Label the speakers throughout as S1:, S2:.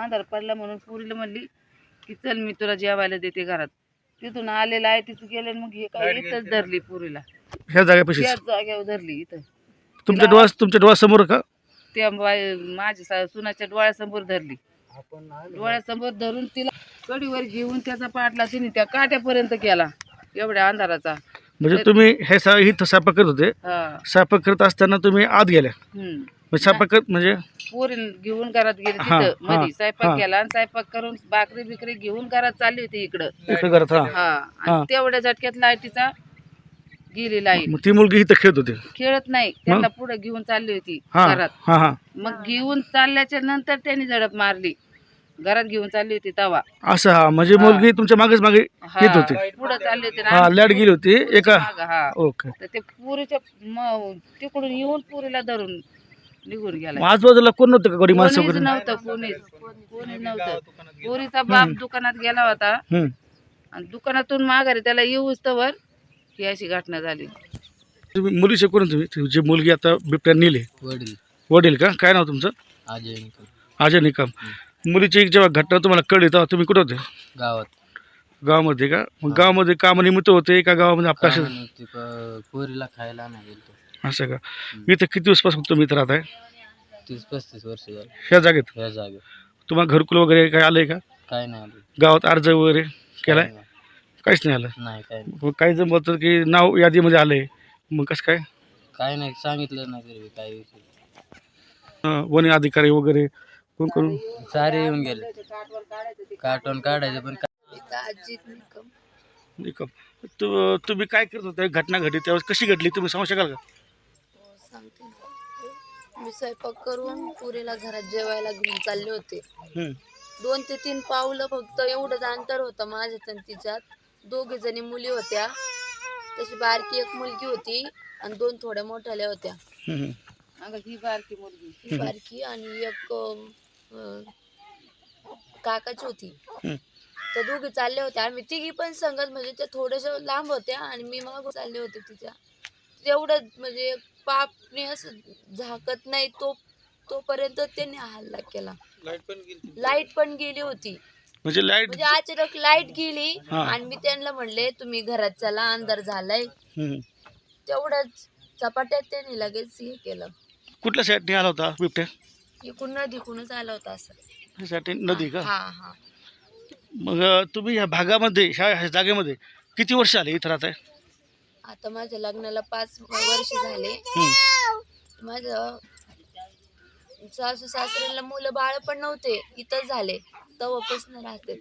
S1: आधार पडला म्हणून पुरीला म्हणली की चल मी तुला जेवायला देते घरात. तिथून आलेलं आहे तिथं गेले मग हे काय इथंच धरली पुरीला,
S2: ह्या जागेपाशी
S1: त्याच जागेवर धरली इथं.
S2: तुमच्या डोळ्यासमोर का?
S1: त्या माझ्या सुनाच्या डोळ्यासमोर धरली. डोळ्यासमोर धरून तिला कडीवर घेऊन त्याचा पाठला तिने त्या काट्यापर्यंत केला एवढ्या अंधाराचा.
S2: म्हणजे तुम्ही हे इथं स्वयंपाक करत होते,
S1: हा.
S2: स्वयंपाक करत असताना तुम्ही आत गेल्या स्वयंपाक करत म्हणजे
S1: पोरी घेऊन घरात गेले
S2: हा,
S1: तिथं
S2: हा,
S1: मध्ये स्वयंपाक केला आणि स्वयंपाक करून भाकरी बिकरी घेऊन घरात चालली होती इकडं.
S2: इकडे करत हा.
S1: हा आणि तेवढ्या झटक्यात लाईटीचा गेली लाईट.
S2: मग ती मुलगी इथं खेळत होती?
S1: खेळत नाही, त्यांना पुढे घेऊन चालली होती
S2: हा
S1: घरात.
S2: हा हा.
S1: मग घेऊन चालल्याच्या नंतर त्यांनी झडप मारली. घरात घेऊन चालली होती तवा
S2: असं हा म्हणजे मुलगी तुमच्या मागेच मागे येत होती?
S1: पुढे चालली होती
S2: हा, लाईट गेली होती एका.
S1: हा.
S2: ओके.
S1: तर ते पुरीच्या तिकडून येऊन पुरीला धरून निघून गेला.
S2: आजूबाजूला कोण नव्हतं का कोणी माणसं
S1: कोणीच
S2: वगैरे?
S1: नव्हतं, कोणीच नव्हतं. पुरीचा बाप दुकानात गेला होता आणि दुकानातून माघारी त्याला येऊच तवर ही अशी घटना झाली.
S2: तुम्ही मुलीचे कोण तुम्ही तुमची मुलगी आता बिबट्या नेली?
S3: वडील
S2: वडील का? काय नाव तुमचं?
S3: अजय निकम.
S2: अजय निकम. मुलीची जेव्हा घटना तुम्हाला कळली तेव्हा तुम्ही कुठं होते?
S3: गावात
S2: गावामध्ये का? मग गावामध्ये कामानिमित्त होते का गावामध्ये आपल्या
S3: पोरीला खायला नाही गेलतो.
S2: असं का? इथं किती दिवसपासून तुम्ही इथं राहताय?
S3: 30-35 वर्ष झाली
S2: ह्या जागेत?
S3: ह्या जागेत.
S2: तुम्हाला घरकुल वगैरे काय आलंय का?
S3: काय नाही आलं.
S2: गावात अर्ज वगैरे केलाय? काहीच नाही आलं.
S3: नाही काय नाही.
S2: मग काही जण बोलतात की नाव यादीमध्ये आलंय, मग कसं काय?
S3: काय नाही सांगितलं नाही तरी काय विषय.
S2: वन अधिकारी वगैरे कोण करून
S3: सारे येऊन गेले कार्टून काढायचं पण
S2: निकम. तुम्ही काय करत होता? घटना घडली त्यावेळेस कशी घडली तुम्ही सांगू शकाल का?
S4: सांगते ना. मी स्वयंपाक करून पुरीला घरात जेवायला घेऊन चालले होते. 2 ते 3 पावलं फक्त एवढंच अंतर होतं माझ्यात आणि तिच्यात. 2 जणी मुली होत्या, तशी बारकी एक मुलगी होती आणि 2 थोड्या मोठ्याल्या होत्या.
S1: ही बारकी मुलगी,
S4: ही बारकी आणि एक काकाची होती. त्या दोघी चालल्या होत्या. आम्ही तिघी पण संगत म्हणजे त्या थोड्याशा लांब होत्या आणि मी मागून चालले होते तिच्या. तेवढं म्हणजे पापने असं झाकत नाही तोपर्यंत त्यांनी हल्ला केला. लाईट पण गेली होती.
S2: म्हणजे
S4: म्हणजे अचानक लाईट गेली आणि मी त्यांना म्हणले तुम्ही घरात चला, अंधार झालाय. तेवढंच चपाट्यात त्यांनी लगेच हे केलं.
S2: कुठल्या साईडने आला होता बिबट्या?
S4: इकडून नदीकडूनच आला होता असं.
S2: साईड नदी का?
S4: हा हा.
S2: मग तुम्ही ह्या भागामध्ये ह्या जागेमध्ये किती वर्ष आले इथं राहताय?
S4: आता माझ्या लग्नाला 5 वर्ष झाले. माझं सासू सासऱ्याला मुलं बाळ पण नव्हते, इथं झाले तेव्हापासून राहते.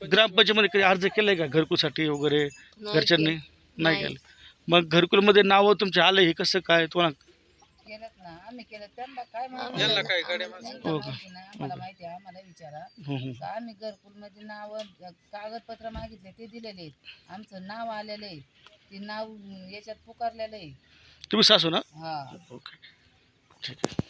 S2: ग्रामपंचायतीमध्ये कधी अर्ज केलाय का घरकुलसाठी वगैरे घरच्यांनी? नाही केलं. मग घरकुलमध्ये नाव तुमचे आले हे कसं काय? तुम्हाला
S1: केलं ना आम्ही केलं, त्यांना काय माहिती
S3: यांना काय गाड्या
S1: नाही, आम्हाला माहिती आहे. आम्हाला विचारा का आम्ही घरकुल मध्ये नाव कागदपत्र मागितले ते दिलेले आहेत, आमचं नाव आलेलं आहे, ते नाव याच्यात पुकारलेलं आहे.
S2: तुम्ही सासू ना?
S1: हा.
S2: ओके, ठीक आहे.